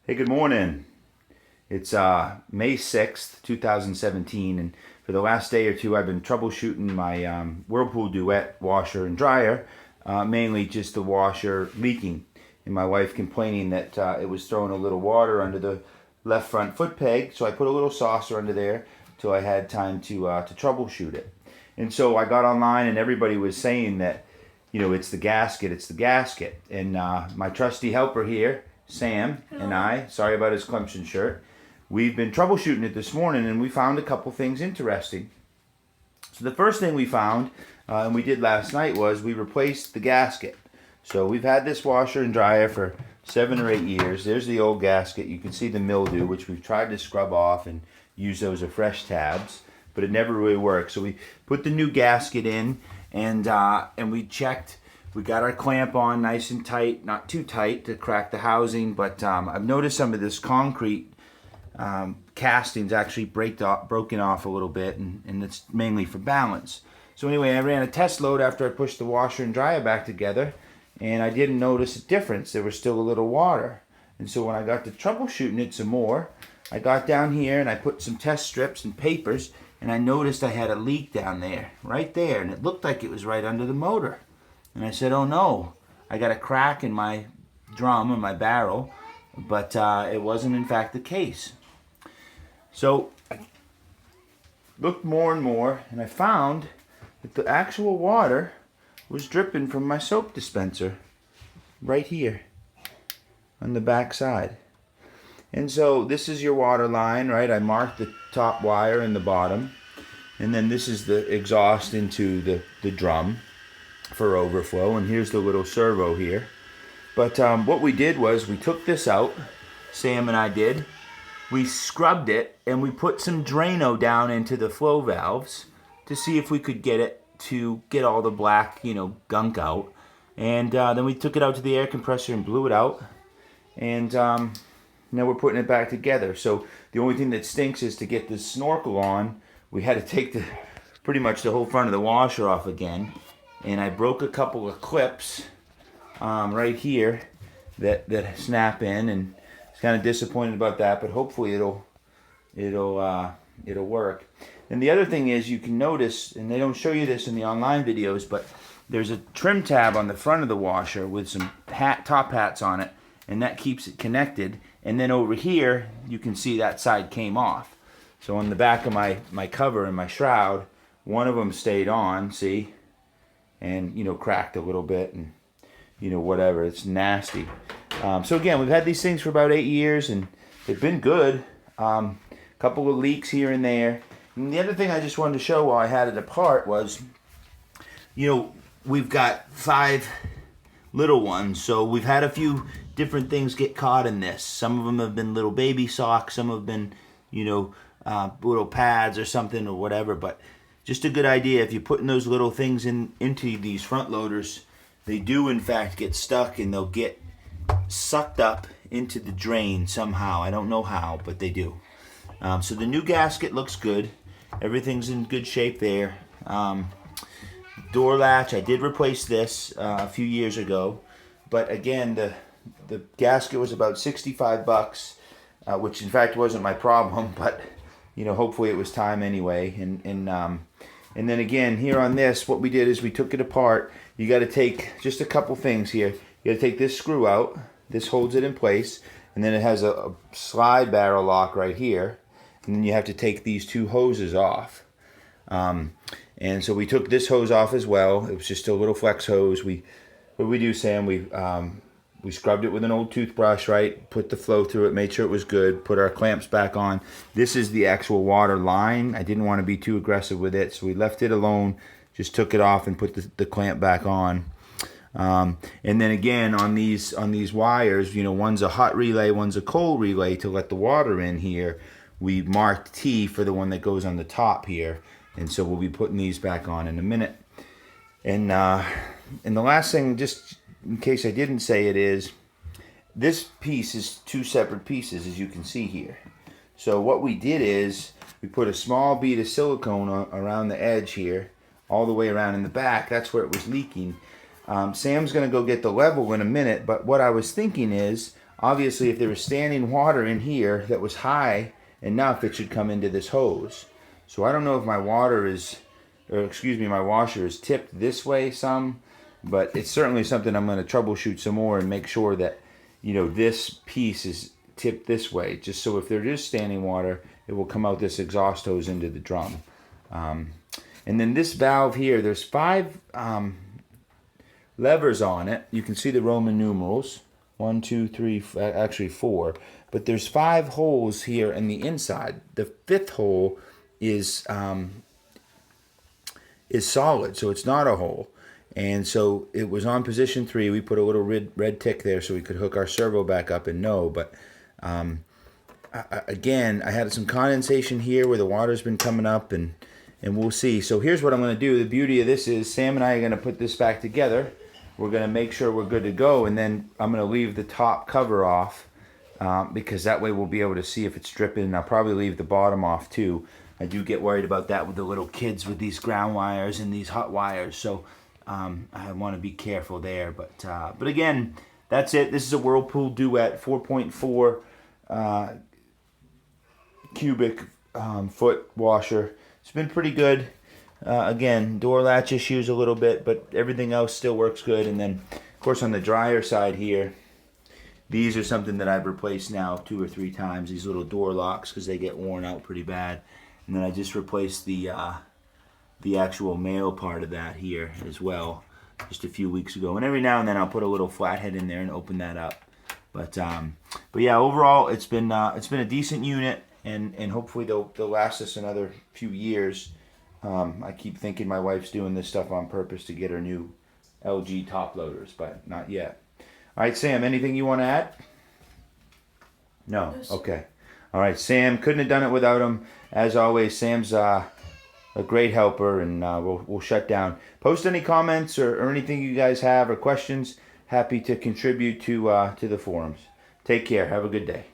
Hey, good morning. It's May 6th, 2017, and for the last day or two, I've been troubleshooting my Whirlpool Duet washer and dryer, mainly just the washer leaking, and my wife complaining that it was throwing a little water under the left front foot peg, so I put a little saucer under there till I had time to troubleshoot it. And so I got online, and everybody was saying that, it's the gasket, and my trusty helper here, Sam, Hello. and I, sorry about his Clemson shirt, we've been troubleshooting it this morning, and we found a couple things interesting. So the first thing we found, and we did last night, was we replaced the gasket. So we've had this washer and dryer for 7 or 8 years. There's the old gasket. You can see the mildew, which we've tried to scrub off and use those as fresh tabs, but it never really worked. So we put the new gasket in, and we checked. We got our clamp on nice and tight, not too tight to crack the housing, but I've noticed some of this concrete castings actually broken off a little bit, and it's mainly for balance. So anyway, I ran a test load after I pushed the washer and dryer back together, and I didn't notice a difference. There was still a little water. And so when I got to troubleshooting it some more, I got down here and I put some test strips and papers, and I noticed I had a leak down there, right there, and it looked like it was right under the motor. And I said, oh no, I got a crack in my drum or my barrel, but it wasn't in fact the case. So I looked more and more, and I found that the actual water was dripping from my soap dispenser right here on the back side. And so this is your water line, right? I marked the top wire and the bottom, and then this is the exhaust into the drum for overflow, and here's the little servo here. But what we did was we took this out, Sam and I did. We scrubbed it, and we put some Drano down into the flow valves to see if we could get it to get all the black, gunk out. And then we took it out to the air compressor and blew it out. And now we're putting it back together. So the only thing that stinks is to get this snorkel on. We had to take pretty much the whole front of the washer off again. And I broke a couple of clips right here that snap in, and it's kind of disappointed about that, but hopefully it'll work. And the other thing is, you can notice, and they don't show you this in the online videos, but there's a trim tab on the front of the washer with some top hats on it, and that keeps it connected. And then over here, you can see that side came off. So on the back of my cover and my shroud, one of them stayed on, see? And cracked a little bit, and whatever, it's nasty. So again, we've had these things for about 8 years, and they've been good. Couple of leaks here and there. And the other thing I just wanted to show while I had it apart was, we've got 5 little ones, so we've had a few different things get caught in this. Some of them have been little baby socks, some have been little pads or something or whatever, but just a good idea, if you're putting those little things into these front loaders, they do in fact get stuck, and they'll get sucked up into the drain somehow. I don't know how, but they do. So the new gasket looks good. Everything's in good shape there. Door latch, I did replace this a few years ago, but again, the gasket was about $65, which in fact wasn't my problem, but hopefully it was time anyway. And then again, here on this, what we did is we took it apart. You got to take just a couple things here. You got to take this screw out. This holds it in place. And then it has a slide barrel lock right here. And then you have to take these 2 hoses off. And so we took this hose off as well. It was just a little flex hose. What we do, Sam, we scrubbed it with an old toothbrush, right? Put the flow through it, made sure it was good, put our clamps back on. This is the actual water line. I didn't want to be too aggressive with it, so we left it alone, just took it off and put the clamp back on. And then again, on these wires, one's a hot relay, one's a cold relay to let the water in here. We marked T for the one that goes on the top here, and so we'll be putting these back on in a minute. And the last thing, just in case I didn't say it, is this piece is 2 separate pieces, as you can see here. So what we did is we put a small bead of silicone around the edge here, all the way around in the back. That's where it was leaking. Sam's going to go get the level in a minute, but what I was thinking is obviously if there was standing water in here that was high enough, it should come into this hose. So I don't know if my water is, or excuse me, my washer is tipped this way some, but it's certainly something I'm going to troubleshoot some more and make sure that, you know, this piece is tipped this way, just so if there is standing water, it will come out this exhaust hose into the drum. And then this valve here, there's 5 levers on it. You can see the Roman numerals, 1, 2, 3, actually 4, but there's 5 holes here in the inside. The 5th hole is solid, so it's not a hole. And so it was on position 3. We put a little red tick there so we could hook our servo back up and know. But again, I had some condensation here where the water's been coming up, and we'll see. So here's what I'm going to do. The beauty of this is Sam and I are going to put this back together. We're going to make sure we're good to go, and then I'm going to leave the top cover off because that way we'll be able to see if it's dripping. And I'll probably leave the bottom off too. I do get worried about that with the little kids with these ground wires and these hot wires. So I want to be careful there. But again, that's it. This is a Whirlpool Duet 4.4 cubic foot washer. It's been pretty good. Again, door latch issues a little bit, but everything else still works good. And then, of course, on the dryer side here, these are something that I've replaced now 2 or 3 times. These little door locks, because they get worn out pretty bad. And then I just replaced the actual male part of that here as well, just a few weeks ago. And every now and then I'll put a little flathead in there and open that up. But yeah, overall it's been a decent unit, and hopefully they'll last us another few years. I keep thinking my wife's doing this stuff on purpose to get her new LG top loaders, but not yet. All right, Sam, anything you want to add? No? Okay. All right, Sam, couldn't have done it without him. As always, Sam's a great helper, and we'll shut down. Post any comments or anything you guys have or questions. Happy to contribute to the forums. Take care. Have a good day.